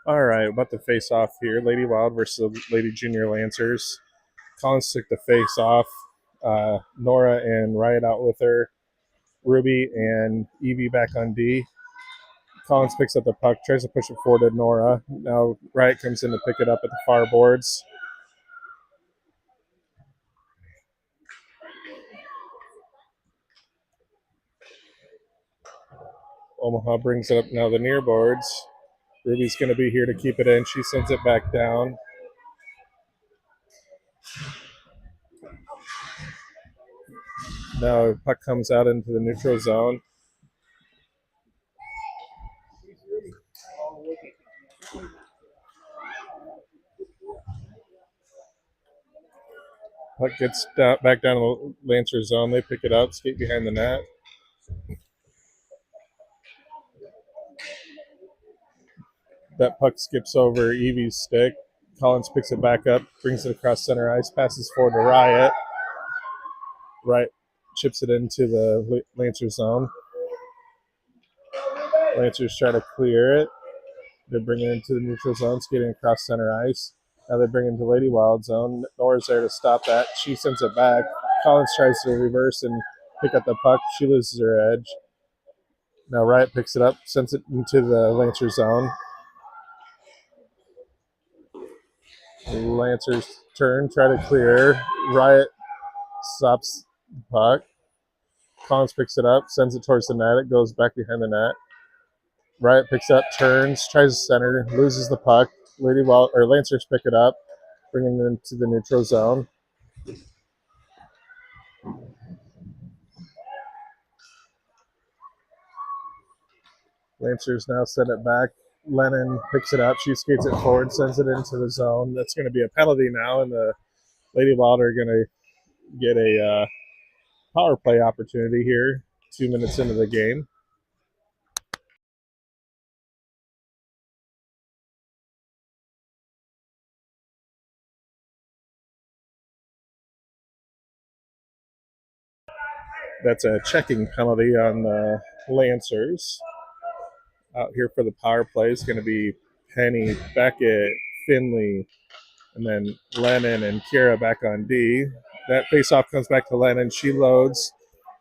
All right, about to face off here. Lady Wild versus Lady Junior Lancers. Collins took the face off. Nora and Riot out with her. Ruby and Evie back on D. Collins picks up the puck, tries to push it forward to Nora. Now Riot comes in to pick it up at the far boards. Omaha brings it up now the near boards. Ruby's going to be here to keep it in. She sends it back down. Now puck comes out into the neutral zone. Puck gets back down to the Lancer zone. They pick it up, skate behind the net. That puck skips over Evie's stick. Collins picks it back up, brings it across center ice, passes forward to Riot. Riot chips it into the Lancer zone. Lancers try to clear it. They're bringing it into the neutral zone, skating across center ice. Now they bring it into Lady Wild zone. Nora's there to stop that. She sends it back. Collins tries to reverse and pick up the puck. She loses her edge. Now Riot picks it up, sends it into the Lancer zone. Lancers turn, try to clear. Riot stops the puck. Collins picks it up, sends it towards the net. It goes back behind the net. Riot picks up, turns, tries to center, loses the puck. Lady Wild or Lancers pick it up, bringing it into the neutral zone. Lancers now send it back. Lennon picks it up. She skates it forward, sends it into the zone. That's going to be a penalty now, and the Lady Wild are going to get a power play opportunity here 2 minutes into the game. That's a checking penalty on the Lancers. Out here for the power play is going to be Penny, Beckett, Finley, and then Lennon and Kira back on D. That faceoff comes back to Lennon. She loads,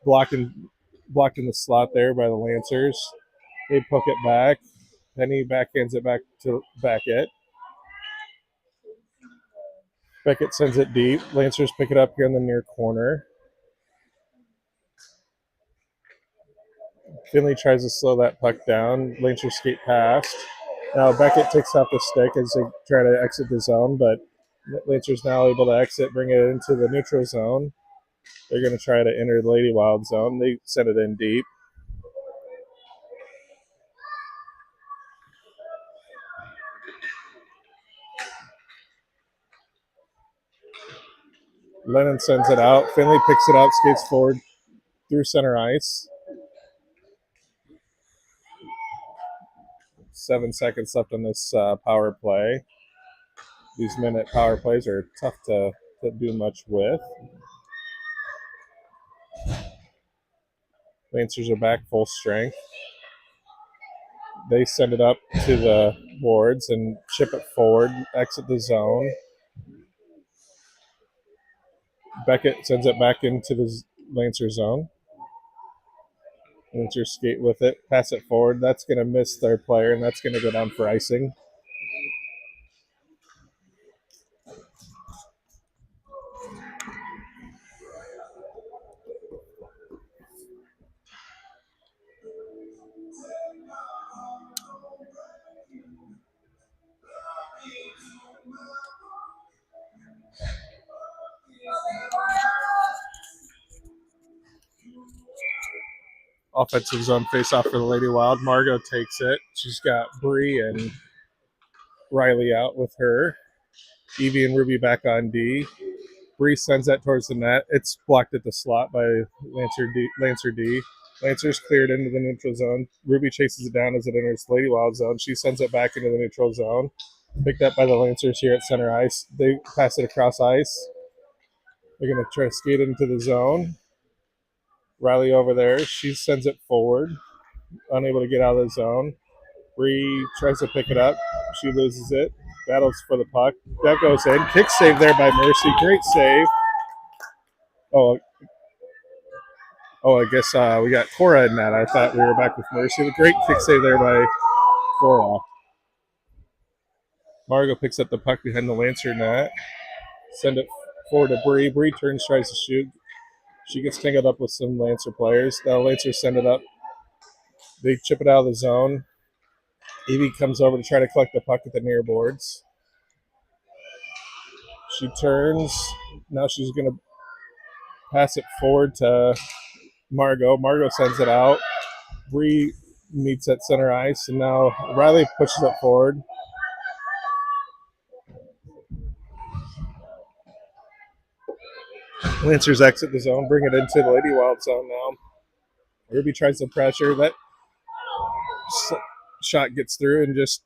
blocked in the slot there by the Lancers. They poke it back. Penny backhands it back to Beckett. Beckett sends it deep. Lancers pick it up here in the near corner. Finley tries to slow that puck down. Lancers skate past. Now Beckett takes off the stick as they try to exit the zone, but Lancers now able to exit, bring it into the neutral zone. They're going to try to enter the Lady Wild zone. They send it in deep. Lennon sends it out. Finley picks it up, skates forward through center ice. 7 seconds left on this power play. These minute power plays are tough to do much with. Lancers are back full strength. They send it up to the boards and chip it forward, exit the zone. Beckett sends it back into the Lancer zone. Lancers skate with it, pass it forward. That's going to miss their player, and that's going to go down for icing. Offensive zone face-off for the Lady Wild. Margot takes it. She's got Bree and Riley out with her. Evie and Ruby back on D. Bree sends that towards the net. It's blocked at the slot by Lancer D. Lancer's cleared into the neutral zone. Ruby chases it down as it enters the Lady Wild zone. She sends it back into the neutral zone. Picked up by the Lancers here at center ice. They pass it across ice. They're going to try to skate into the zone. Riley over there. She sends it forward. Unable to get out of the zone. Bree tries to pick it up. She loses it. Battles for the puck. That goes in. Kick save there by Mercy. Great save. Oh, I guess we got Cora in that. I thought we were back with Mercy. The great kick save there by Cora. Margot picks up the puck behind the Lancer net. Send it forward to Bree. Bree turns, tries to shoot. She gets tangled up with some Lancer players. Now Lancers send it up. They chip it out of the zone. Evie comes over to try to collect the puck at the near boards. She turns. Now she's going to pass it forward to Margot. Margot sends it out. Bree meets at center ice, and now Riley pushes it forward. Lancers exit the zone, bring it into the Lady Wild zone now. Ruby tries to pressure. That shot gets through, and just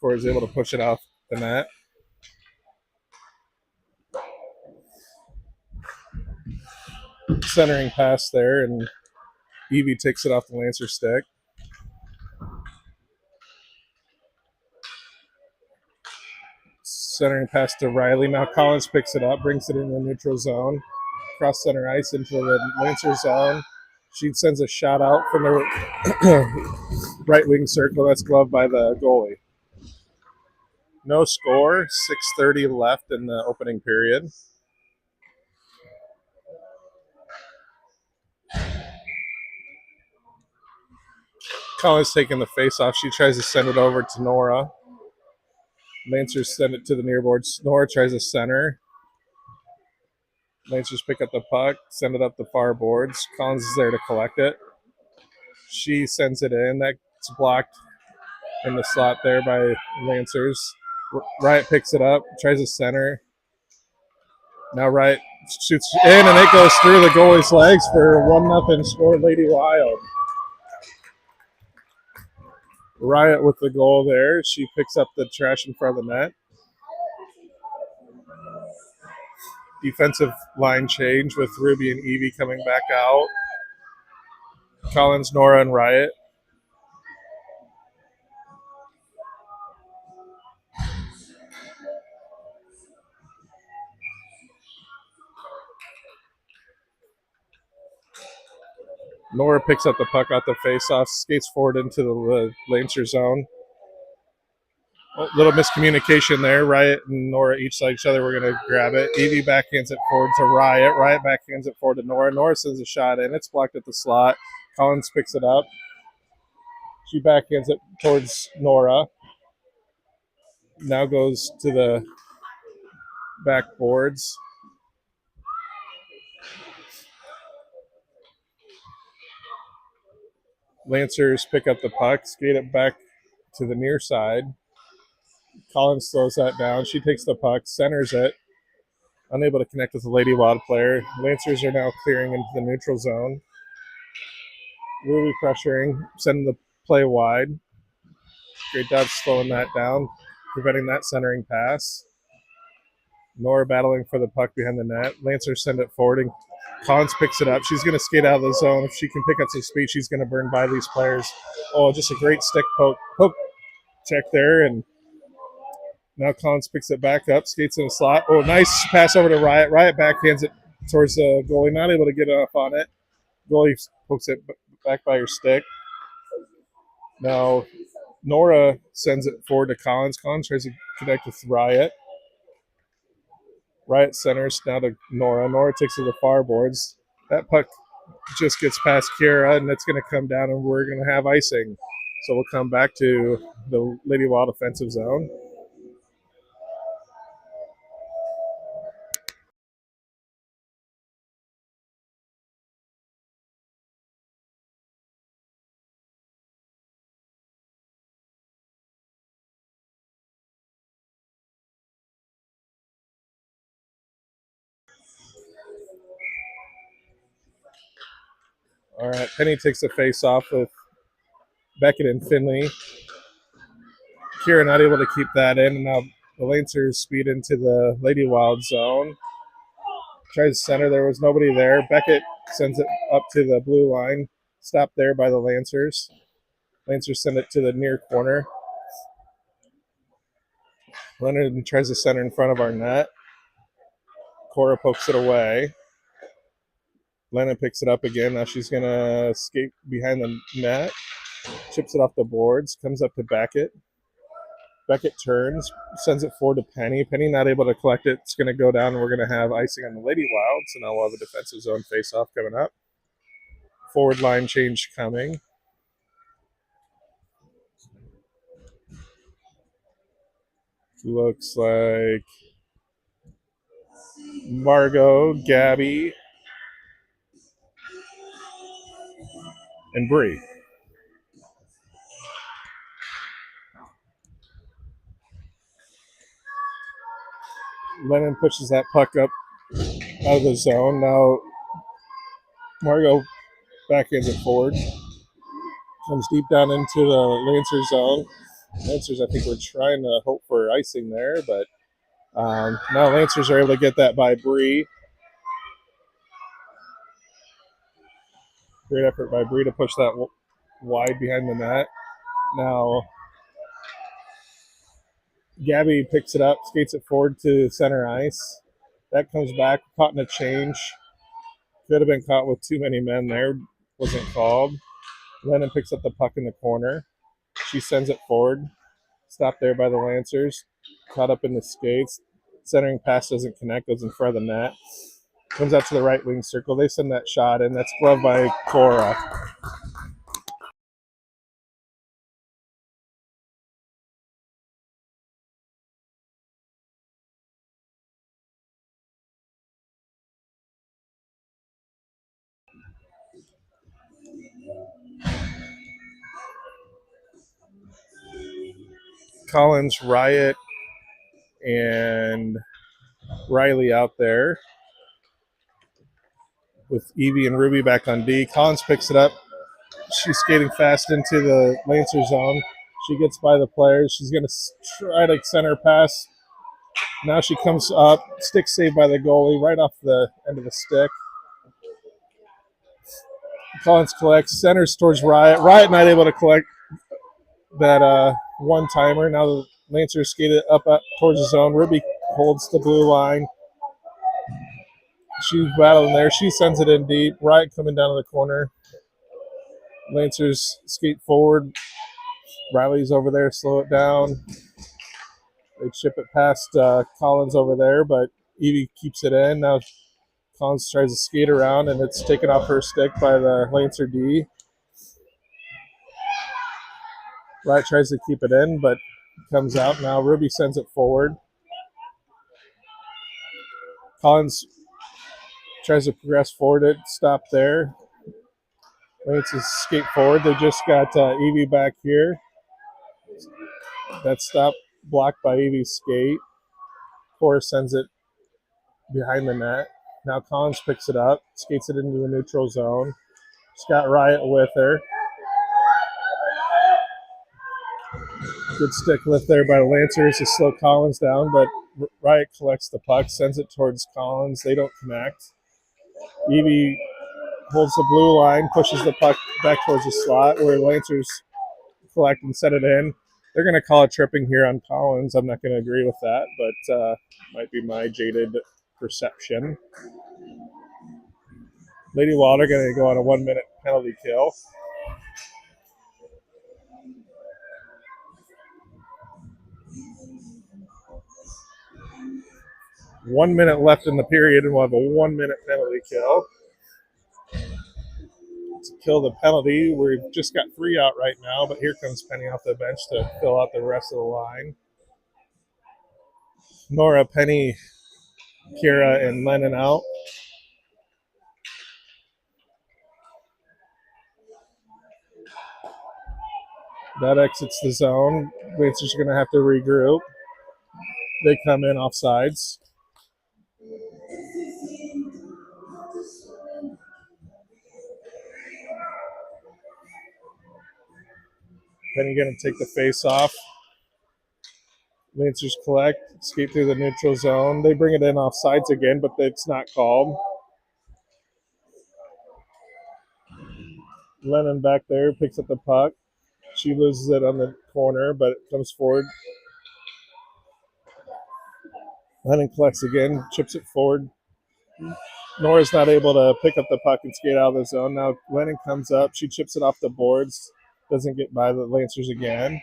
Cora's able to push it off the net. Centering pass there, and Evie takes it off the Lancer stick. Centering pass to Riley. Now Collins picks it up, brings it in the neutral zone. Cross center ice into the Lancer zone. She sends a shot out from the right wing circle. That's gloved by the goalie. No score. 6:30 left in the opening period. Collins taking the face off. She tries to send it over to Nora. Lancers send it to the near boards. Nora tries to center. Lancers pick up the puck, send it up the far boards. Collins is there to collect it. She sends it in. That's blocked in the slot there by Lancers. Riot picks it up, tries to center. Now Riot shoots in, and it goes through the goalie's legs for 1-0 score, Lady Wild. Riot with the goal there. She picks up the trash in front of the net. Defensive line change with Ruby and Evie coming back out. Collins, Nora, and Riot. Nora picks up the puck out the face-off, skates forward into the Lancer zone. A little miscommunication there. Riot and Nora each saw each other. We're going to grab it. Evie backhands it forward to Riot. Riot backhands it forward to Nora. Nora sends a shot in. It's blocked at the slot. Collins picks it up. She backhands it towards Nora. Now goes to the backboards. Lancers pick up the puck, skate it back to the near side. Collins throws that down. She takes the puck, centers it. Unable to connect with the Lady Wild player. Lancers are now clearing into the neutral zone. Ruby pressuring, sending the play wide. Great job slowing that down, preventing that centering pass. Nora battling for the puck behind the net. Lancers send it forward, and Collins picks it up. She's going to skate out of the zone. If she can pick up some speed, she's going to burn by these players. Oh, just a great stick poke check there, and now Collins picks it back up, skates in the slot. Oh, nice pass over to Riot. Riot backhands it towards the goalie, not able to get off on it. Goalie pokes it back by her stick. Now Nora sends it forward to Collins. Collins tries to connect with Riot. Riot centers now to Nora. Nora takes to the far boards. That puck just gets past Kira, and it's going to come down, and we're going to have icing. So we'll come back to the Lady Wild offensive zone. All right, Penny takes the face off with Beckett and Finley. Kira not able to keep that in, and now the Lancers speed into the Lady Wild zone. Tries to center, there was nobody there. Beckett sends it up to the blue line, stopped there by the Lancers. Lancers send it to the near corner. Leonard tries to center in front of our net. Cora pokes it away. Lennon picks it up again. Now she's going to skate behind the net. Chips it off the boards. Comes up to Beckett. Beckett turns. Sends it forward to Penny. Penny not able to collect it. It's going to go down. And we're going to have icing on the Lady Wild. So now we'll have a defensive zone face-off coming up. Forward line change coming. Looks like Margot, Gabby, and Bree. Lennon pushes that puck up out of the zone. Now Margot backhands it forward. Comes deep down into the Lancer zone. Lancers, I think we're trying to hope for icing there, but now Lancers are able to get that by Bree. Great effort by Bree to push that wide behind the net. Now Gabby picks it up, skates it forward to center ice. That comes back, caught in a change. Could have been caught with too many men there. Wasn't called. Lennon picks up the puck in the corner. She sends it forward. Stopped there by the Lancers. Caught up in the skates. Centering pass doesn't connect. Goes in front of the net. Comes out to the right wing circle. They send that shot in. That's gloved by Cora. Collins, Riot, and Riley out there with Evie and Ruby back on D. Collins picks it up. She's skating fast into the Lancer zone. She gets by the players. She's going to try to center pass. Now she comes up. Stick saved by the goalie right off the end of the stick. Collins collects, centers towards Riot. Riot not able to collect that one-timer. Now the Lancers skated up towards the zone. Ruby holds the blue line. She's battling there. She sends it in deep. Riot coming down to the corner. Lancers skate forward. Riley's over there. Slow it down. They chip it past Collins over there, but Evie keeps it in. Now Collins tries to skate around, and it's taken off her stick by the Lancer D. Riot tries to keep it in, but comes out. Now Ruby sends it forward. Collins tries to progress forward. It stopped there. Lancers skate forward. They just got Evie back here. That stop blocked by Evie's skate. Cora sends it behind the net. Now Collins picks it up, skates it into the neutral zone. She's got Riot with her. Good stick lift there by the Lancers to slow Collins down, but Riot collects the puck, sends it towards Collins. They don't connect. Evie holds the blue line, pushes the puck back towards the slot where Lancers collect and set it in. They're going to call it tripping here on Collins. I'm not going to agree with that, but might be my jaded perception. Lady Wild are going to go on a 1-minute penalty kill. One minute left in the period, and we'll have a 1-minute penalty kill. To kill the penalty, we've just got 3 out right now, but here comes Penny off the bench to fill out the rest of the line. Nora, Penny, Kira, and Lennon out. That exits the zone. Lancers are going to have to regroup. They come in offsides. Penny going to take the face off. Lancers collect, skate through the neutral zone. They bring it in offsides again, but it's not called. Lennon back there picks up the puck. She loses it on the corner, but it comes forward. Lennon collects again, chips it forward. Nora's not able to pick up the puck and skate out of the zone. Now Lennon comes up. She chips it off the boards. Doesn't get by the Lancers again.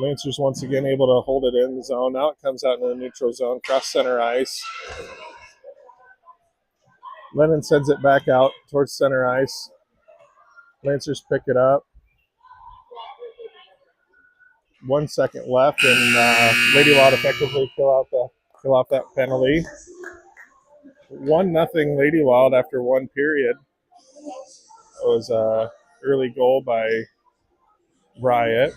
Lancers once again able to hold it in the zone. Now it comes out into the neutral zone, cross center ice. Lennon sends it back out towards center ice. Lancers pick it up. 1 second left, and Lady Wild effectively fill off that penalty. 1-0 Lady Wild after one period. It was an early goal by Riot.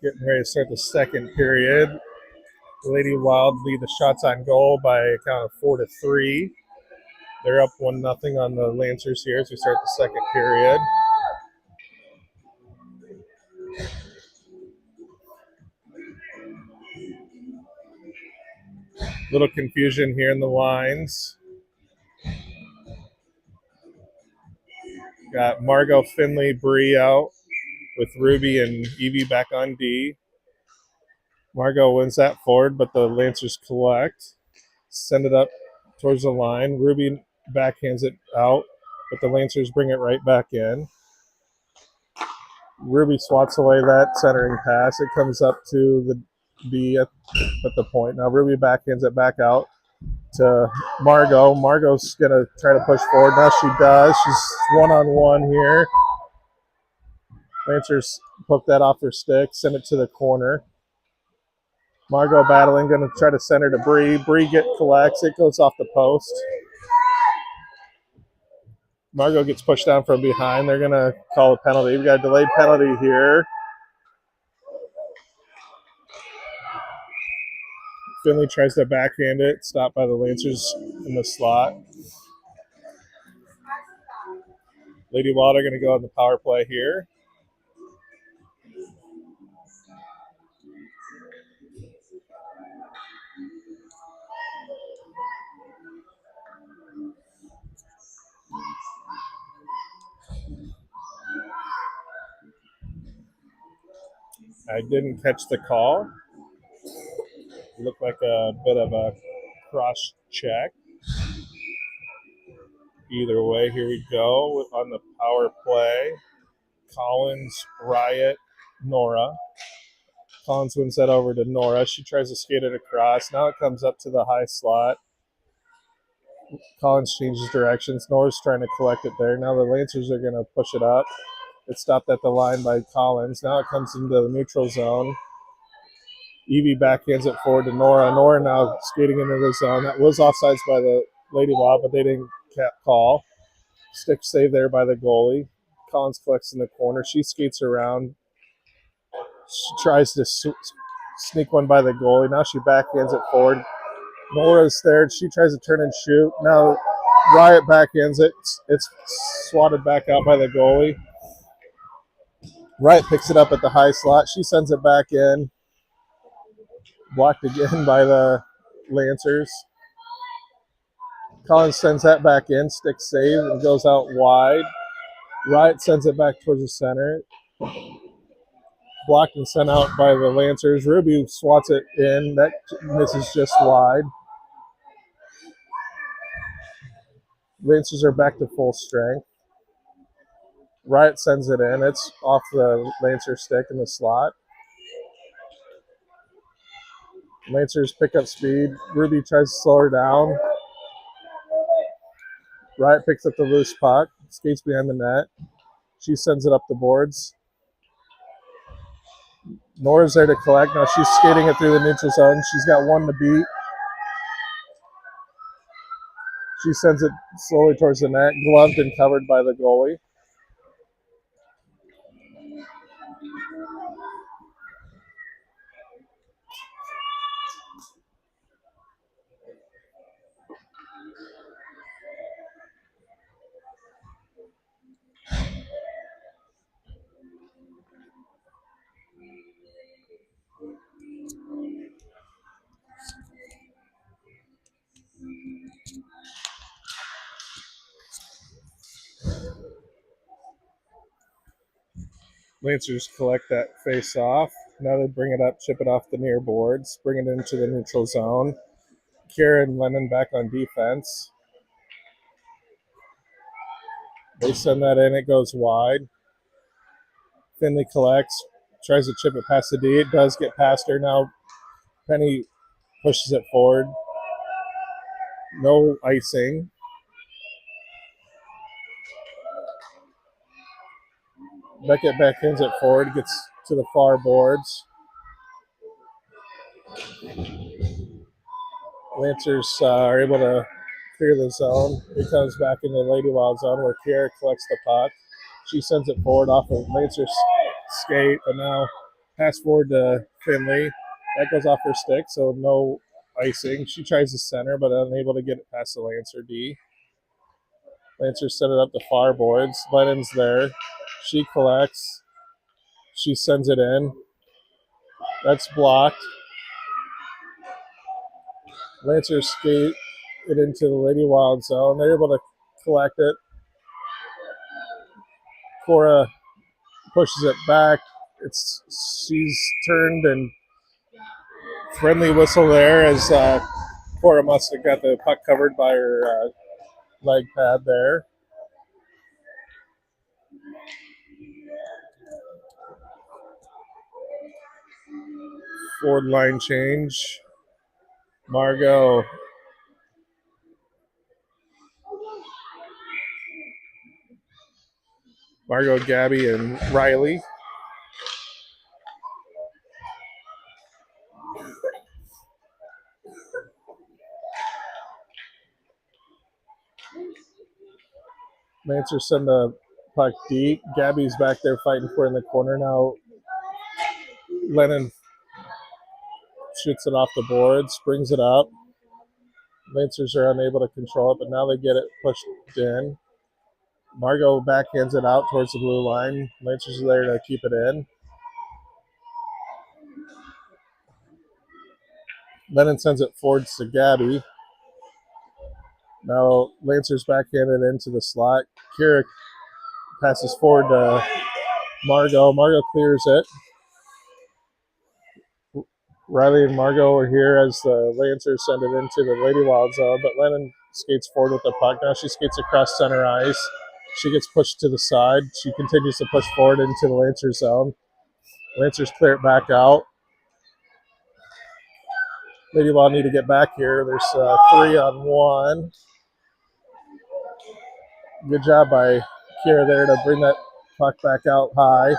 Getting ready to start the second period. Lady Wild lead the shots on goal by a count of 4-3. They're up 1-0 on the Lancers here as we start the second period. Little confusion here in the lines. Got Margot, Finley, Bree out with Ruby and Evie back on D. Margot wins that forward, but the Lancers collect. Send it up towards the line. Ruby backhands it out, but the Lancers bring it right back in. Ruby swats away that centering pass. It comes up to the D at the point. Now Ruby backhands it back out to Margot. Margot's going to try to push forward. Now she does. She's one-on-one here. Lancers poke that off her stick, send it to the corner. Margot battling, going to try to center to Bree. Bree collects. It goes off the post. Margot gets pushed down from behind. They're going to call a penalty. We got a delayed penalty here. Finley tries to backhand it. Stopped by the Lancers in the slot. Lady Wild are going to go on the power play here. I didn't catch the call. It looked like a bit of a cross check. Either way, here we go on the power play. Collins, Riot, Nora. Collins wins that over to Nora. She tries to skate it across. Now it comes up to the high slot. Collins changes directions. Nora's trying to collect it there. Now the Lancers are going to push it up. It's stopped at the line by Collins. Now it comes into the neutral zone. Evie backhands it forward to Nora. Nora now skating into the zone. That was offsides by the Lady Wild, but they didn't call. Stick save there by the goalie. Collins collects in the corner. She skates around. She tries to sneak one by the goalie. Now she backhands it forward. Nora's there. She tries to turn and shoot. Now Riot backhands it. It's swatted back out by the goalie. Riot picks it up at the high slot. She sends it back in. Blocked again by the Lancers. Collins sends that back in. Stick save and goes out wide. Riot sends it back towards the center. Blocked and sent out by the Lancers. Ruby swats it in. That misses just wide. Lancers are back to full strength. Riot sends it in. It's off the Lancer stick in the slot. Lancers pick up speed. Ruby tries to slow her down. Riot picks up the loose puck, skates behind the net. She sends it up the boards. Nora's there to collect. Now she's skating it through the neutral zone. She's got one to beat. She sends it slowly towards the net, gloved and covered by the goalie. Lancers collect that face off. Now they bring it up, chip it off the near boards, bring it into the neutral zone. Kira and Lennon back on defense. They send that in, it goes wide. Finley collects, tries to chip it past the D. It does get past her. Now Penny pushes it forward. No icing. Beckett backhands it forward, gets to the far boards. Lancers are able to clear the zone. It comes back in the Lady Wild zone where Kiera collects the puck. She sends it forward off of Lancer's skate, but now pass forward to Finley. That goes off her stick, so no icing. She tries to center, but unable to get it past the Lancer D. Lancer set it up the far boards. Lennon's there. She collects. She sends it in. That's blocked. Lancers skate it into the Lady Wild zone. They're able to collect it. Cora pushes it back. She's turned and friendly whistle there as Cora must have got the puck covered by her leg pad there. Forward line change. Margot. Gabby, and Riley. Lancers send the puck deep. Gabby's back there fighting for it in the corner. Now Lennon shoots it off the boards, brings it up. Lancers are unable to control it, but now they get it pushed in. Margot backhands it out towards the blue line. Lancers are there to keep it in. Lennon sends it forward to Gabby. Now Lancers backhanded into the slot. Kira passes forward to Margot. Margot clears it. Riley and Margot are here as the Lancers send it into the Lady Wild zone, but Lennon skates forward with the puck. Now she skates across center ice. She gets pushed to the side. She continues to push forward into the Lancer zone. Lancers clear it back out. Lady Wild need to get back here. There's 3-on-1. Good job by Kira there to bring that puck back out high.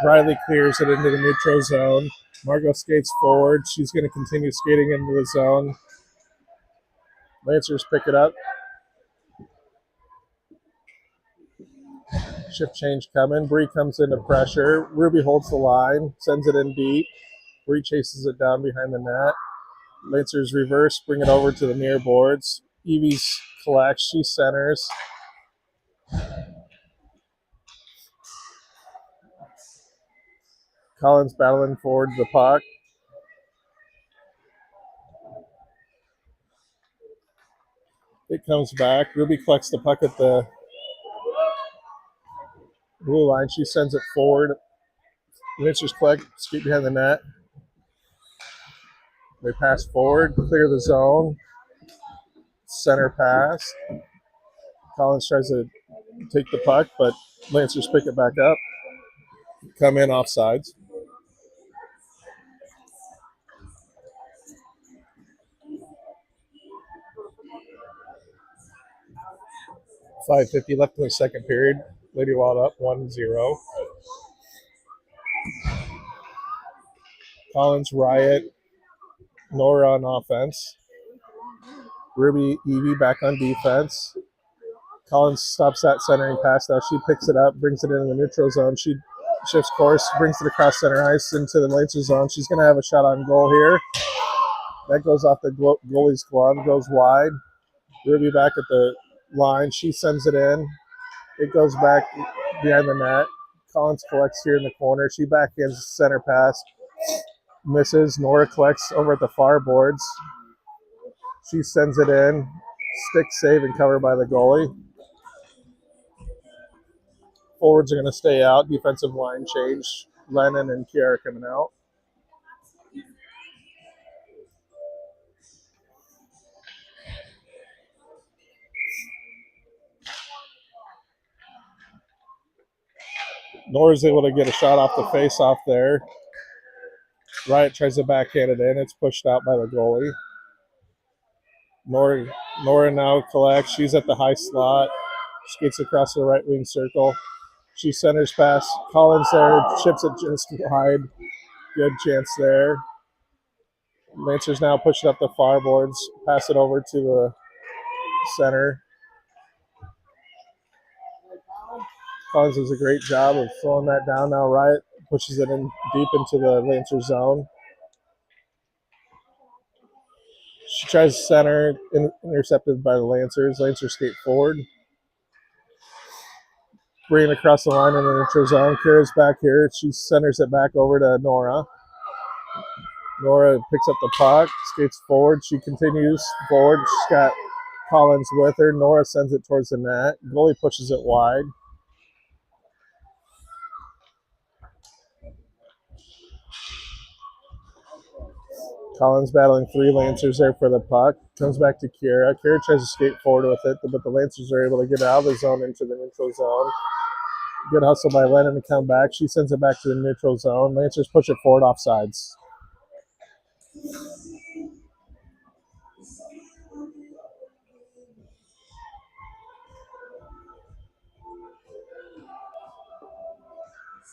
Riley clears it into the neutral zone. Margot skates forward. She's going to continue skating into the zone. Lancers pick it up. Shift change coming. Bree comes into pressure. Ruby holds the line, sends it in deep. Bree chases it down behind the net. Lancers reverse, bring it over to the near boards. Evie's collects. She centers. Collins battling forward the puck. It comes back. Ruby collects the puck at the blue line. She sends it forward. Lancers collect, skate behind the net. They pass forward, clear the zone. Center pass. Collins tries to take the puck, but Lancers pick it back up. Come in offsides. .550 left in the second period. Lady Wild up 1-0. Collins, Riot, Nora on offense. Ruby, Evie back on defense. Collins stops that centering pass. Now she picks it up, brings it into the neutral zone. She shifts course, brings it across center ice into the Lancers zone. She's going to have a shot on goal here. That goes off the goalie's glove, goes wide. Ruby back at the line. She sends it in. It goes back behind the net. Collins collects here in the corner. She backhands center pass. Misses. Nora collects over at the far boards. She sends it in. Stick save and covered by the goalie. Forwards are going to stay out. Defensive line change. Lennon and Kiara coming out. Nora's able to get a shot off the face-off there. Riot tries to backhand it in. It's pushed out by the goalie. Nora now collects. She's at the high slot. Skates across the right wing circle. She centers past Collins there. Chips it just wide. Good chance there. Lancers now push it up the far boards. Pass it over to the center. Collins does a great job of slowing that down. Now Riot pushes it in deep into the Lancers zone. She tries to center, intercepted by the Lancers. Lancers skate forward. Bring it across the line in the neutral zone. Kira's back here. She centers it back over to Nora. Nora picks up the puck, skates forward. She continues forward. She's got Collins with her. Nora sends it towards the net. Goalie pushes it wide. Collins battling three Lancers there for the puck. Comes back to Kira. Kira tries to skate forward with it, but the Lancers are able to get out of the zone into the neutral zone. Good hustle by Lennon to come back. She sends it back to the neutral zone. Lancers push it forward offsides.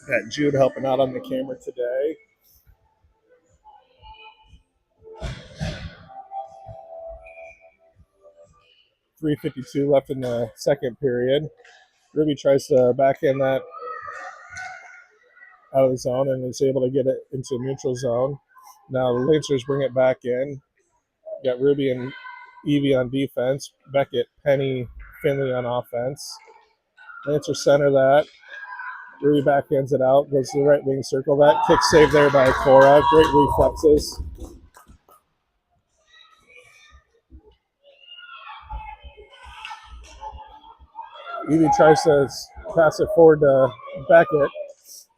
Got Jude helping out on the camera today. .352 left in the second period. Ruby tries to backhand that out of the zone and is able to get it into neutral zone. Now the Lancers bring it back in. Got Ruby and Evie on defense. Beckett, Penny, Finley on offense. Lancers center that. Ruby backhands it out. Goes to the right wing circle. That kick save there by Cora. Great reflexes. Evie tries to pass it forward to Beckett.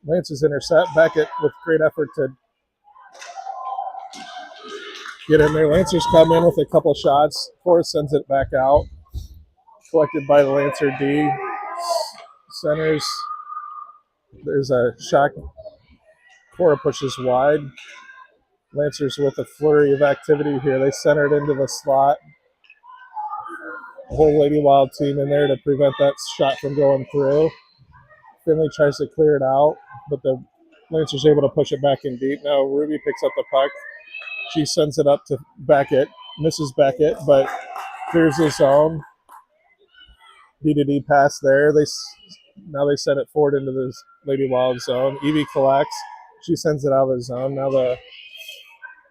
Lancers intercept. Beckett with great effort to get in there. Lancers come in with a couple shots. Cora sends it back out. Collected by the Lancer D. Centers. There's a shot. Cora pushes wide. Lancers with a flurry of activity here. They center it into the slot. The whole Lady Wild team in there to prevent that shot from going through. Finley tries to clear it out, but the Lancers able to push it back in deep. Now Ruby picks up the puck. She sends it up to Beckett. Misses Beckett, but clears the zone. D-to-D pass there. Now they send it forward into the Lady Wild zone. Evie collects. She sends it out of the zone. Now the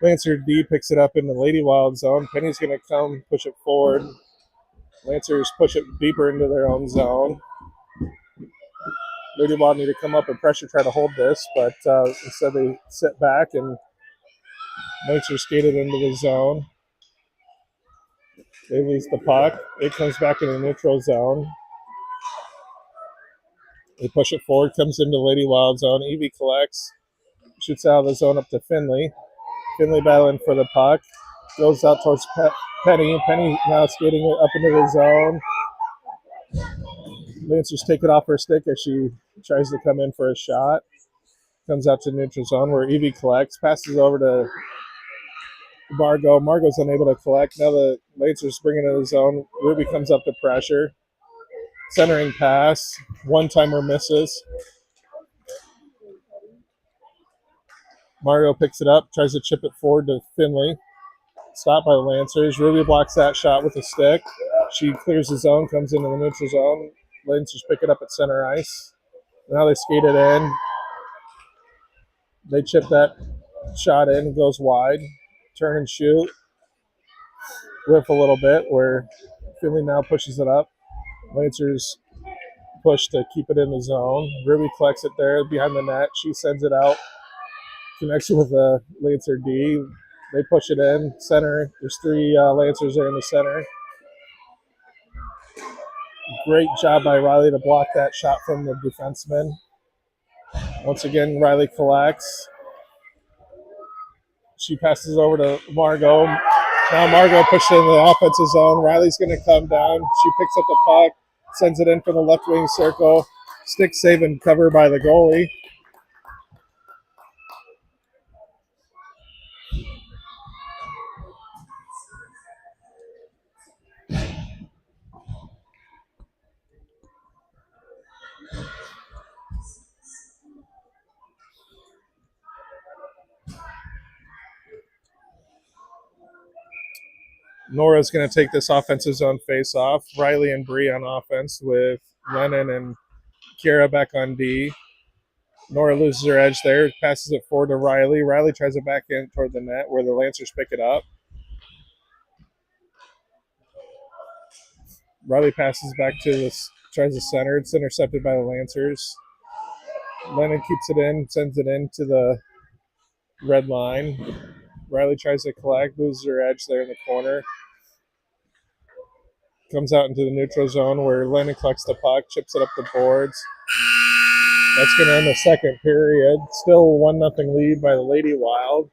Lancer D picks it up in the Lady Wild zone. Penny's going to come push it forward. Lancers push it deeper into their own zone. Lady Wild need to come up and pressure, try to hold this, but instead they sit back and Lancers skated into the zone. They lose the puck. It comes back in the neutral zone. They push it forward, comes into Lady Wild zone. Evie collects, shoots out of the zone up to Finley. Finley battling for the puck. Goes out towards Penny. Penny now skating it up into the zone. Lancers take it off her stick as she tries to come in for a shot. Comes out to neutral zone where Evie collects, passes over to Margot. Margot's unable to collect. Now the Lancers bring it into the zone. Ruby comes up to pressure. Centering pass. One-timer misses. Margot picks it up, tries to chip it forward to Finley. Stopped by the Lancers. Ruby blocks that shot with a stick. She clears the zone, comes into the neutral zone. Lancers pick it up at center ice. Now they skate it in. They chip that shot in. It goes wide. Turn and shoot. Whiff a little bit where Finley now pushes it up. Lancers push to keep it in the zone. Ruby collects it there behind the net. She sends it out. Connection with the Lancer D. They push it in. Center. There's three Lancers there in the center. Great job by Riley to block that shot from the defenseman. Once again, Riley collects. She passes over to Margot. Now Margot pushed in the offensive zone. Riley's going to come down. She picks up the puck, sends it in for the left wing circle. Stick save and cover by the goalie. Nora's going to take this offensive zone face off. Riley and Bree on offense with Lennon and Kira back on D. Nora loses her edge there, passes it forward to Riley. Riley tries it back in toward the net where the Lancers pick it up. Riley passes back to this, tries to center. It's intercepted by the Lancers. Lennon keeps it in, sends it into the red line. Riley tries to collect, loses her edge there in the corner. Comes out into the neutral zone where Lennon collects the puck, chips it up the boards. That's going to end the second period. Still 1-0 lead by the Lady Wild.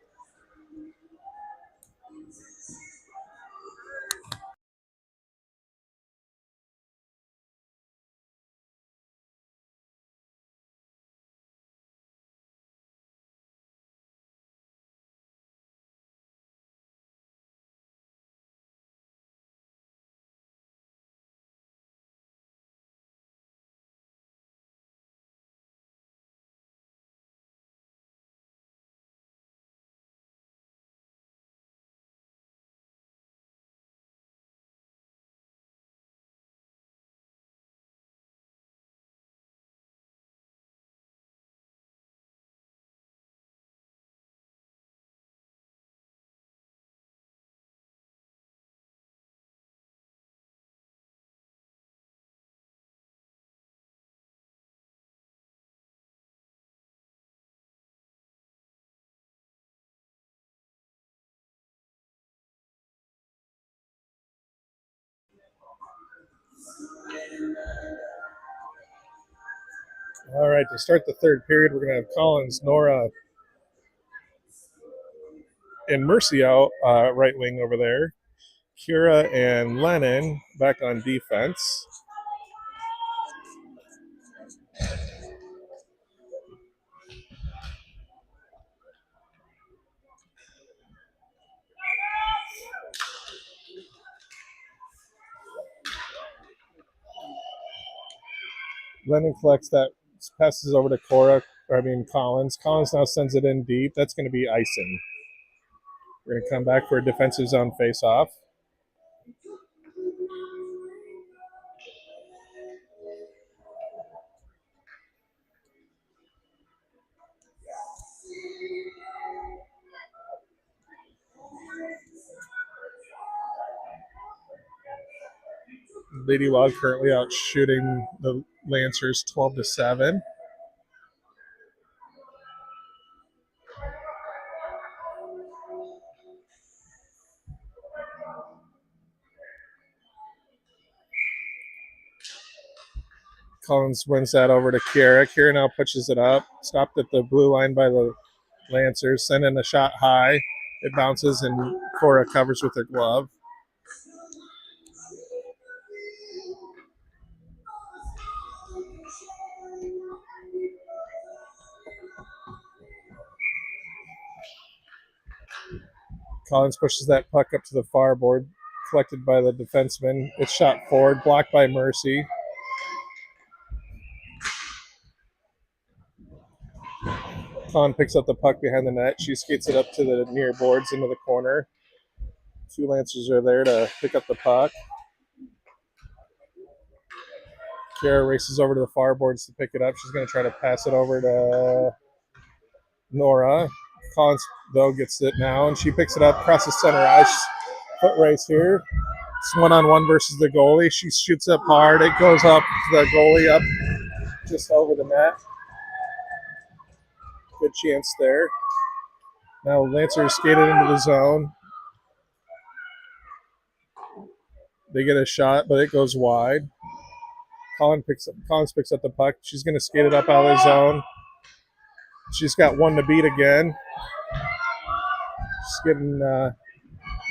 All right, to start the third period, we're going to have Collins, Nora, and Mercy out right wing over there. Kira and Lennon back on defense. Lennon collects that, passes over to Collins. Collins now sends it in deep. That's going to be icing. We're going to come back for a defensive zone face-off. Lady Wild currently out shooting the Lancers 12-7. Collins wins that over to Kira. Kira now pushes it up. Stopped at the blue line by the Lancers. Sending a shot high. It bounces and Cora covers with her glove. Collins pushes that puck up to the far board, collected by the defenseman. It's shot forward, blocked by Mercy. Collins picks up the puck behind the net. She skates it up to the near boards into the corner. Two Lancers are there to pick up the puck. Kara races over to the far boards to pick it up. She's going to try to pass it over to Nora. Collins, though, gets it now, and she picks it up, crosses center ice. Foot race here. It's one-on-one versus the goalie. She shoots up hard. It goes up to the goalie, up just over the net. Good chance there. Now Lancers skated into the zone. They get a shot, but it goes wide. Collins picks up the puck. She's going to skate it up out of the zone. She's got one to beat again. She's getting a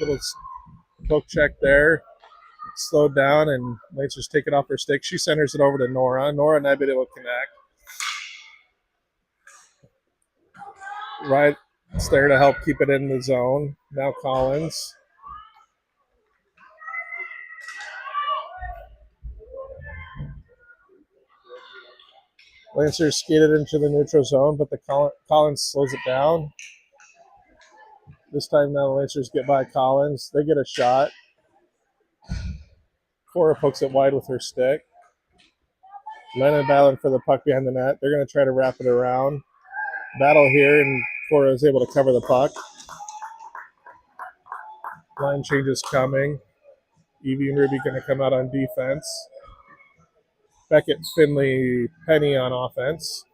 little poke check there. Slowed down, and Lancers take it off her stick. She centers it over to Nora. Nora and Nebit will connect. Wright's there to help keep it in the zone. Now Collins. Lancers skated into the neutral zone, but the Collins slows it down. This time now the Lancers get by Collins. They get a shot. Cora pokes it wide with her stick. Lennon battling for the puck behind the net. They're going to try to wrap it around. Battle here, and Cora is able to cover the puck. Line changes coming. Evie and Ruby going to come out on defense. Beckett, Finley, Penny on offense.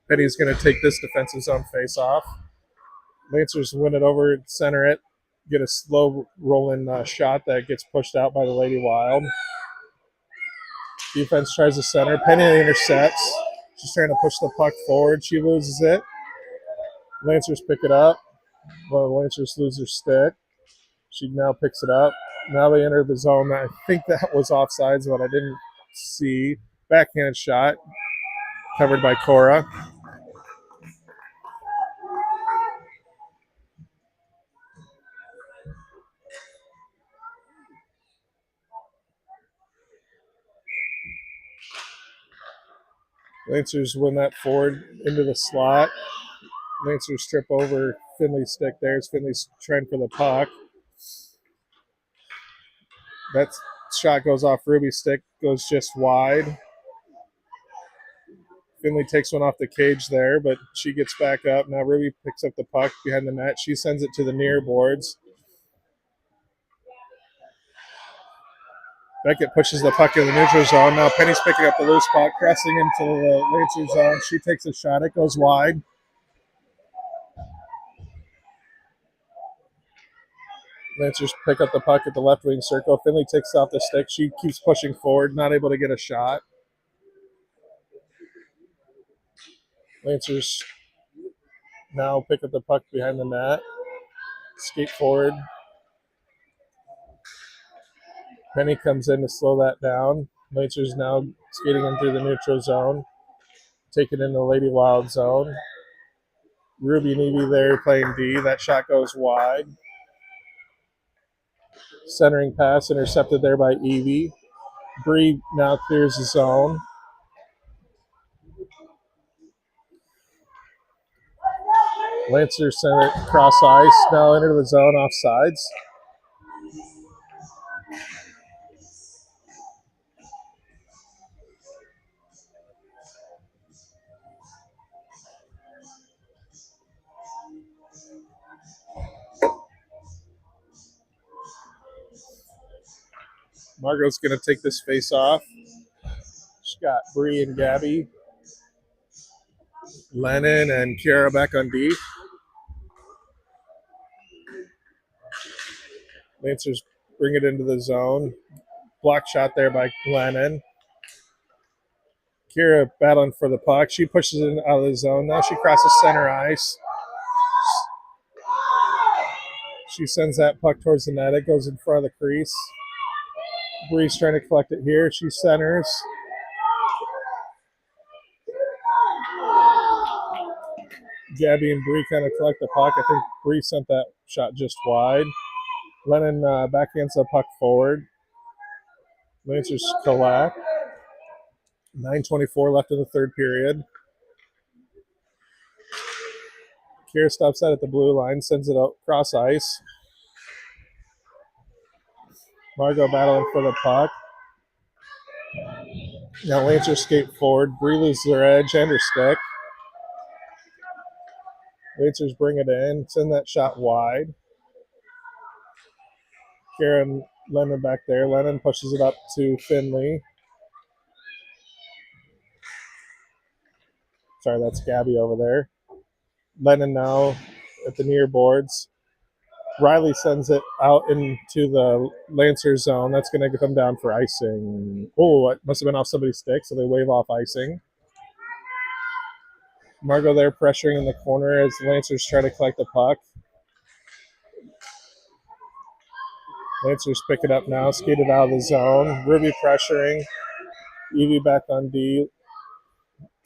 Penny's going to take this defensive zone face-off. Lancers win it over, center it, get a slow rolling shot that gets pushed out by the Lady Wild. Defense tries to center. Penny intercepts. She's trying to push the puck forward. She loses it. Lancers pick it up. Well, the Lancers lose their stick. She now picks it up. Now they enter the zone. I think that was offsides, but I didn't see. Backhanded shot covered by Cora. Lancers win that forward into the slot. Lancers trip over Finley's stick there as Finley's trying for the puck. That shot goes off Ruby's stick, goes just wide. Finley takes one off the cage there, but she gets back up. Now Ruby picks up the puck behind the net. She sends it to the near boards. Beckett pushes the puck in the neutral zone. Now Penny's picking up the loose puck, crossing into the Lancers zone. She takes a shot. It goes wide. Lancers pick up the puck at the left wing circle. Finley takes off the stick. She keeps pushing forward, not able to get a shot. Lancers now pick up the puck behind the net. Skate forward. Penny comes in to slow that down. Lancers now skating in through the neutral zone. Taking in the Lady Wild zone. Ruby and Evie there playing D. That shot goes wide. Centering pass intercepted there by Evie. Bree now clears the zone. Lancers send it cross ice. Now enter the zone offsides. Margot's going to take this face off. She's got Bree and Gabby. Lennon and Kiara back on D. Lancers bring it into the zone. Block shot there by Lennon. Kiara battling for the puck. She pushes it out of the zone. Now she crosses center ice. She sends that puck towards the net. It goes in front of the crease. Bree's trying to collect it here. She centers. Gabby and Bree kind of collect the puck. I think Bree sent that shot just wide. Lennon backhands the puck forward. Lancers collect. 9:24 left in the third period. Kira stops that at the blue line, sends it out cross ice. Margot battling for the puck. Now Lancers skate forward. Bree loses their edge and her stick. Lancers bring it in, send that shot wide. Kira and Lennon back there. Lennon pushes it up to Finley. Sorry, that's Gabby over there. Lennon now at the near boards. Riley sends it out into the Lancer zone. That's going to come down for icing. Oh, it must have been off somebody's stick, so they wave off icing. Margot there pressuring in the corner as the Lancers try to collect the puck. Lancers pick it up now, skated out of the zone. Ruby pressuring. Evie back on D.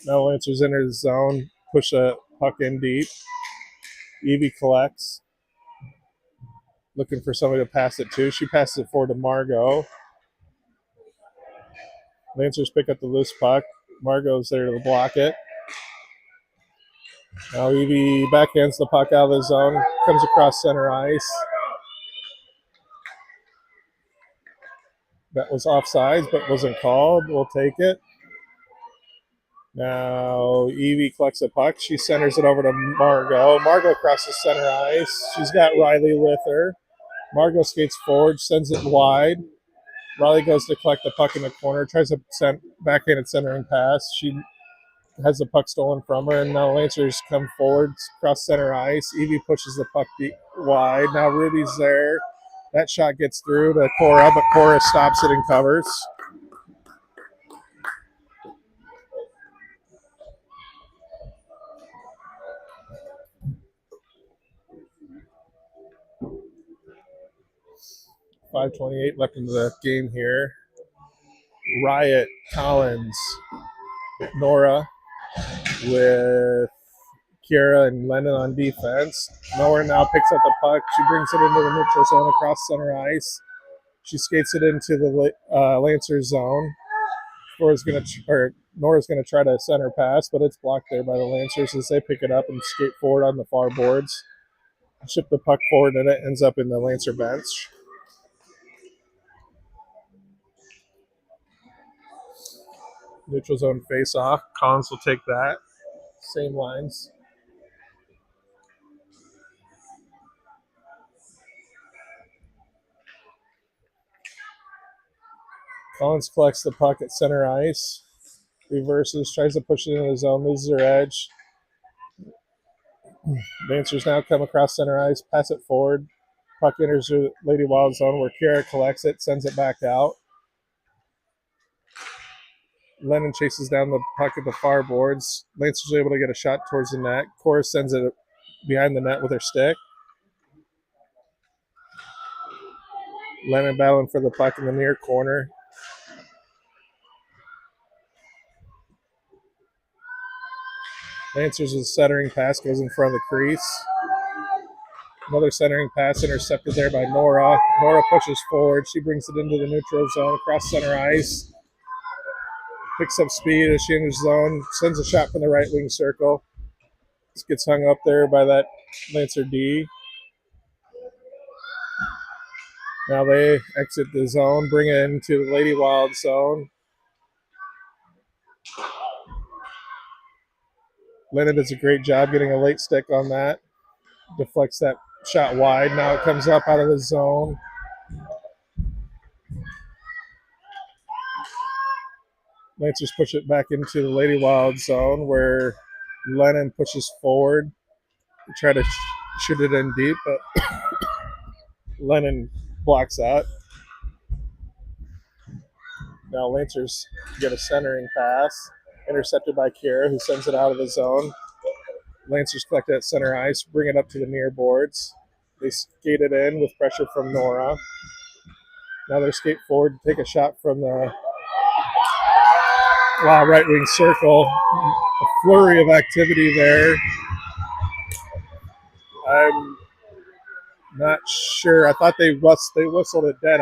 Now Lancers enter the zone, push a puck in deep. Evie collects. Looking for somebody to pass it to. She passes it forward to Margot. Lancers pick up the loose puck. Margot's there to block it. Now Evie backhands the puck out of the zone. Comes across center ice. That was offsides, but wasn't called. We'll take it. Now Evie collects the puck. She centers it over to Margot. Margot crosses center ice. She's got Riley with her. Margot skates forward, sends it wide. Riley goes to collect the puck in the corner, tries to backhanded centering pass. She has the puck stolen from her, and now Lancers come forward, cross center ice. Evie pushes the puck deep, wide. Now Ruby's there. That shot gets through to Cora, but Cora stops it and covers. .528 left in the game here. Riot, Collins, Nora with Kira and Lennon on defense. Nora now picks up the puck. She brings it into the neutral zone across center ice. She skates it into the Lancer zone. Nora's going to try to center pass, but it's blocked there by the Lancers as they pick it up and skate forward on the far boards. Ship the puck forward, and it ends up in the Lancer bench. Neutral zone face-off. Collins will take that. Same lines. Collins collects the puck at center ice. Reverses, tries to push it into the zone, loses her edge. Lancers now come across center ice, pass it forward. Puck enters the Lady Wild zone where Kira collects it, sends it back out. Lennon chases down the puck at the far boards. Lancers are able to get a shot towards the net. Cora sends it behind the net with her stick. Lennon battling for the puck in the near corner. Lancers with a centering pass goes in front of the crease. Another centering pass intercepted there by Nora. Nora pushes forward. She brings it into the neutral zone across center ice. Picks up speed as she enters zone. Sends a shot from the right wing circle. This gets hung up there by that Lancer D. Now they exit the zone, bring it into the Lady Wild zone. Lennon does a great job getting a late stick on that. Deflects that shot wide. Now it comes up out of the zone. Lancers push it back into the Lady Wild zone where Lennon pushes forward to try to shoot it in deep, but Lennon blocks that. Now Lancers get a centering pass, intercepted by Kira, who sends it out of the zone. Lancers collect it at center ice, bring it up to the near boards. They skate it in with pressure from Nora. Now they skate forward to take a shot from the right wing circle. A flurry of activity there. I'm not sure. I thought they whistled it dead.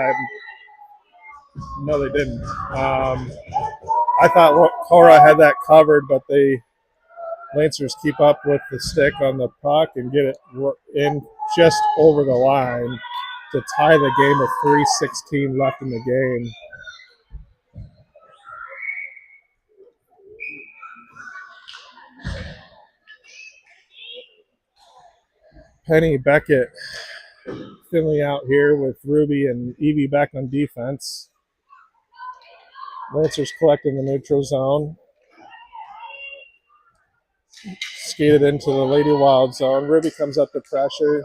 No, they didn't. I thought Cora had that covered, but they Lancers keep up with the stick on the puck and get it in just over the line to tie the game with 3:16 left in the game. Penny, Beckett, Finley out here with Ruby and Evie back on defense. Lancers collecting the neutral zone. Skated into the Lady Wild zone. Ruby comes up to pressure.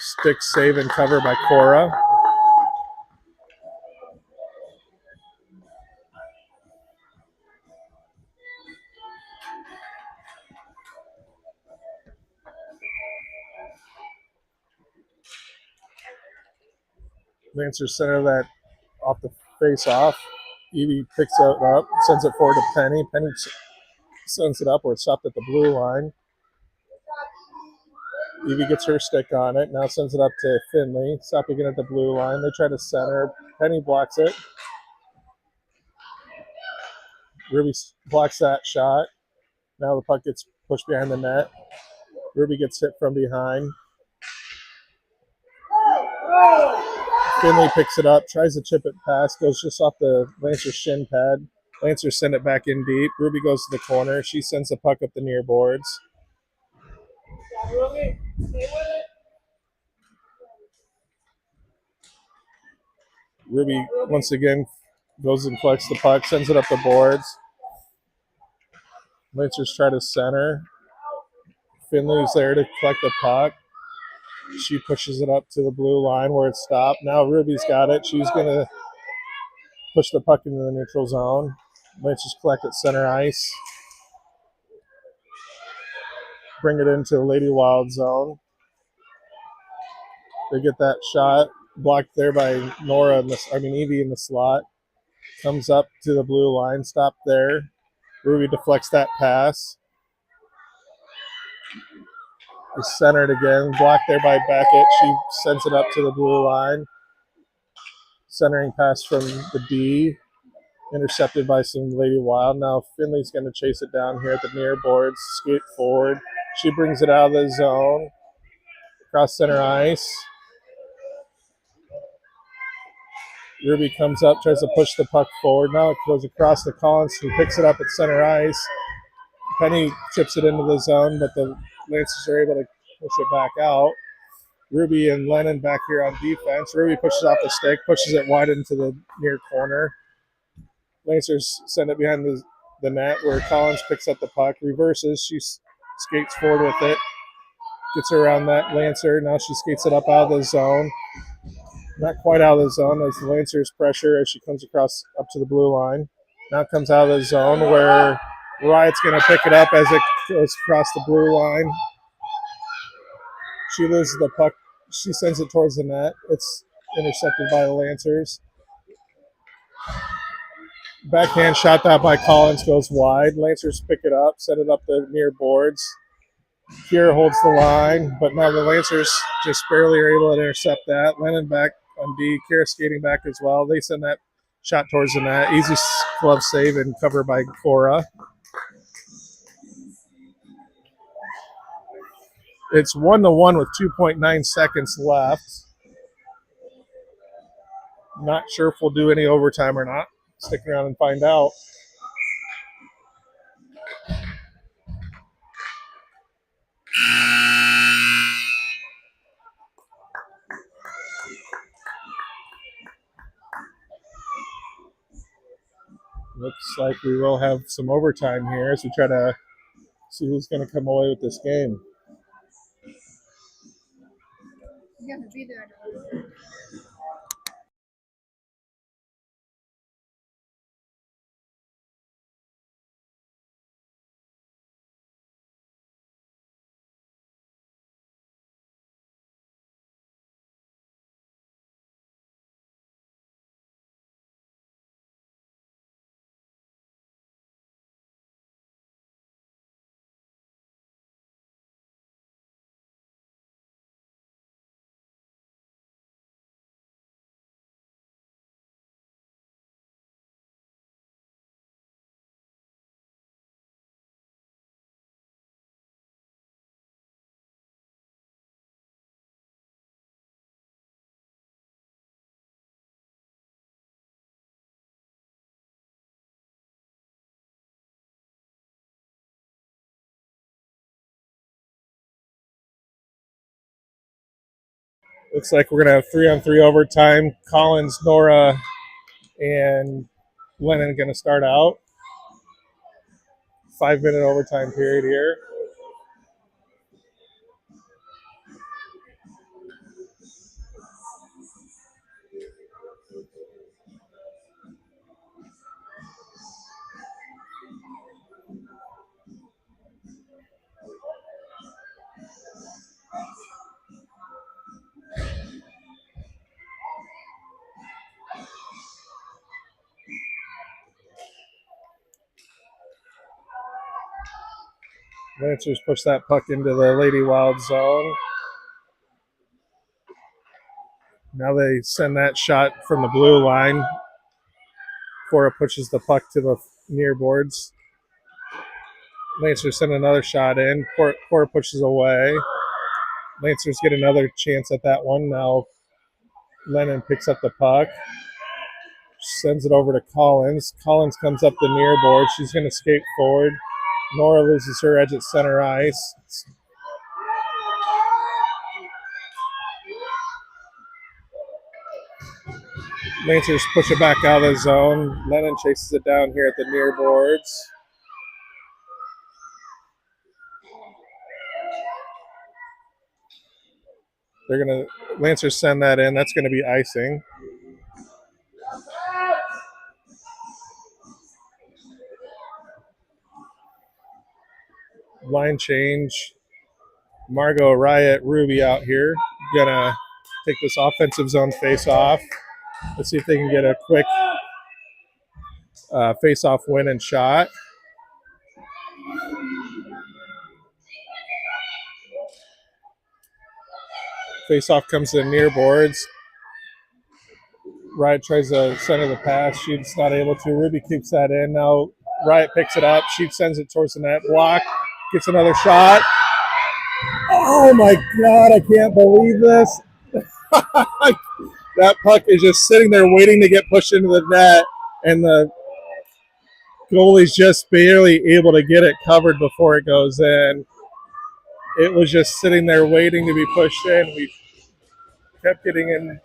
Stick save and cover by Cora. Lancers center that off the face off. Evie picks it up, sends it forward to Penny. Penny sends it up where it's stopped at the blue line. Evie gets her stick on it. Now sends it up to Finley. Stop again at the blue line. They try to center. Penny blocks it. Ruby blocks that shot. Now the puck gets pushed behind the net. Ruby gets hit from behind. Finley picks it up, tries to chip it past, goes just off the Lancer's shin pad. Lancers send it back in deep. Ruby goes to the corner. She sends the puck up the near boards. Ruby once again goes and collects the puck, sends it up the boards. Lancers try to center. Finley's there to collect the puck. She pushes it up to the blue line where it stopped. Now Ruby's got it. She's going to push the puck into the neutral zone. Lancers collect at center ice. Bring it into the Lady Wild zone. They get that shot blocked there by Evie in the slot. Comes up to the blue line, stopped there. Ruby deflects that pass. Is centered again, blocked there by Beckett. She sends it up to the blue line. Centering pass from the D, intercepted by some Lady Wild. Now Finley's going to chase it down here at the near boards, skate forward. She brings it out of the zone, across center ice. Ruby comes up, tries to push the puck forward. Now it goes across to Collins, who picks it up at center ice. Penny chips it into the zone, but the Lancers are able to push it back out. Ruby and Lennon back here on defense. Ruby pushes off the stick, pushes it wide into the near corner. Lancers send it behind the net where Collins picks up the puck, reverses. She skates forward with it, gets her around that Lancer. Now she skates it up out of the zone. Not quite out of the zone as the Lancers pressure as she comes across up to the blue line. Now comes out of the zone where Riot's going to pick it up as it goes across the blue line. She loses the puck. She sends it towards the net. It's intercepted by the Lancers. Backhand shot that by Collins goes wide. Lancers pick it up, set it up the near boards. Kier holds the line, but now the Lancers just barely are able to intercept that. Lennon back on D. Kier skating back as well. They send that shot towards the net. Easy glove save and cover by Cora. It's 1-1 with 2.9 seconds left. Not sure if we'll do any overtime or not. Stick around and find out. Looks like we will have some overtime here as we try to see who's going to come away with this game. You have to be there. Looks like we're going to have 3-on-3 overtime. Collins, Nora, and Lennon going to start out. 5-minute overtime period here. Lancers push that puck into the Lady Wild zone. Now they send that shot from the blue line. Cora pushes the puck to the near boards. Lancers send another shot in. Cora pushes away. Lancers get another chance at that one. Now Lennon picks up the puck. Sends it over to Collins. Collins comes up the near board. She's going to skate forward. Nora loses her edge at center ice. Lancers push it back out of the zone. Lennon chases it down here at the near boards. They're going to Lancers send that in. That's going to be icing. Line change. Margot, Riot, Ruby out here. Gonna take this offensive zone face off. Let's see if they can get a quick face off win and shot. Face off comes to the near boards. Riot tries to center the pass. She's not able to. Ruby keeps that in. Now Riot picks it up. She sends it towards the net. Block. Gets another shot. Oh my God, I can't believe this. That puck is just sitting there waiting to get pushed into the net, and the goalie's just barely able to get it covered before it goes in. It was just sitting there waiting to be pushed in. We kept getting in.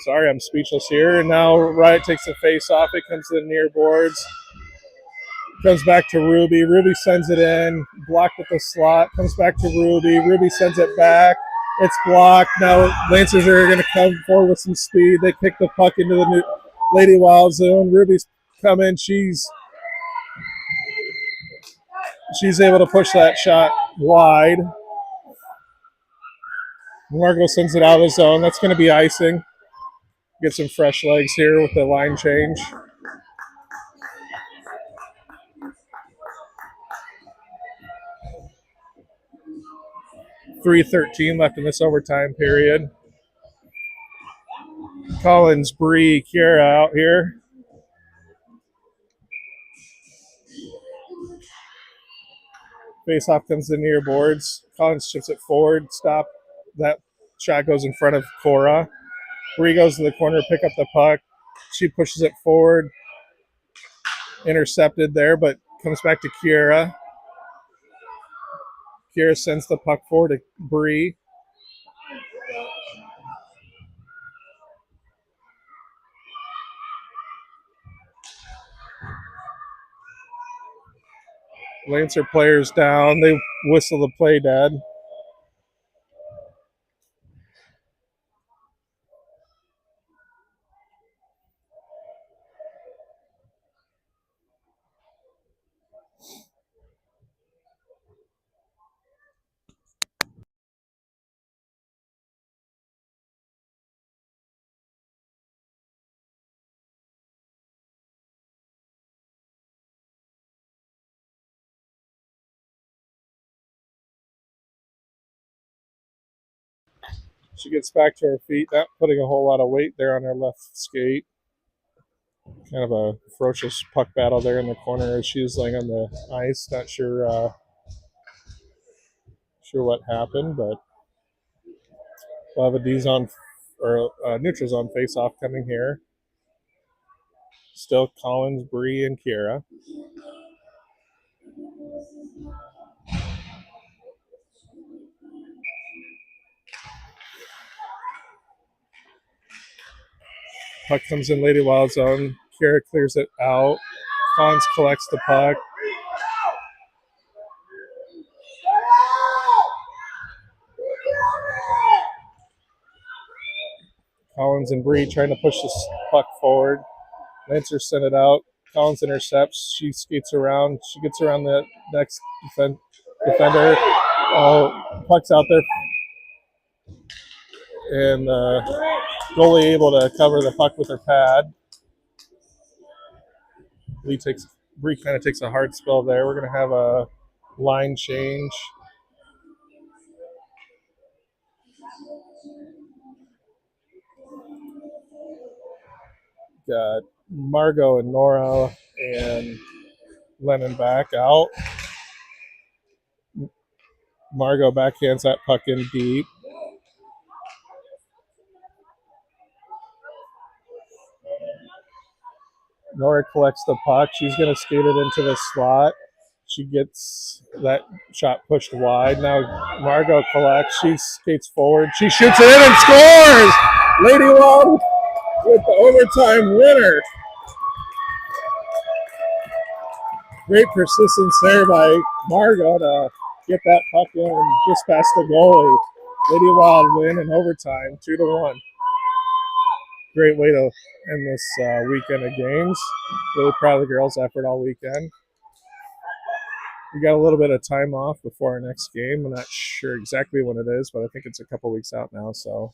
Sorry, I'm speechless here. And now Riot takes the face off. It comes to the near boards. Comes back to Ruby. Ruby sends it in. Blocked at the slot. Comes back to Ruby. Ruby sends it back. It's blocked. Now Lancers are going to come forward with some speed. They kick the puck into the new Lady Wild zone. Ruby's coming. She's able to push that shot wide. Margot sends it out of the zone. That's going to be icing. Get some fresh legs here with the line change. .313 left in this overtime period. Collins, Bree, Kiera out here. Face off comes to the near boards. Collins chips it forward. Stop. That shot goes in front of Cora. Bree goes to the corner, pick up the puck. She pushes it forward. Intercepted there, but comes back to Kiera. Kiera sends the puck forward to Bree. Lancer players down. They whistle the play dead. She gets back to her feet, not putting a whole lot of weight there on her left skate. Kind of a ferocious puck battle there in the corner as she was laying on the ice. Not sure what happened, but we'll have a D zone or a neutral zone face off coming here. Still Collins, Bree, and Kiera. Puck comes in Lady Wild zone. Kira clears it out. Collins collects the puck. Collins and Bree trying to push this puck forward. Lancer sent it out. Collins intercepts. She skates around. She gets around the next defender. Puck's out there. And goalie able to cover the puck with her pad. Bree kind of takes a hard spell there. We're going to have a line change. Got Margot and Nora and Lennon back out. Margot backhands that puck in deep. Nora collects the puck. She's going to skate it into the slot. She gets that shot pushed wide. Now Margot collects. She skates forward. She shoots it in and scores! Lady Wild with the overtime winner. Great persistence there by Margot to get that puck in just past the goalie. Lady Wild win in overtime, 2-1. Great way to end this weekend of games. Really proud of the girls' effort all weekend. We got a little bit of time off before our next game. I'm not sure exactly when it is, but I think it's a couple weeks out now. So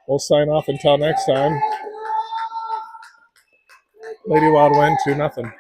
we'll sign off until next time. Lady Wild win 2-0.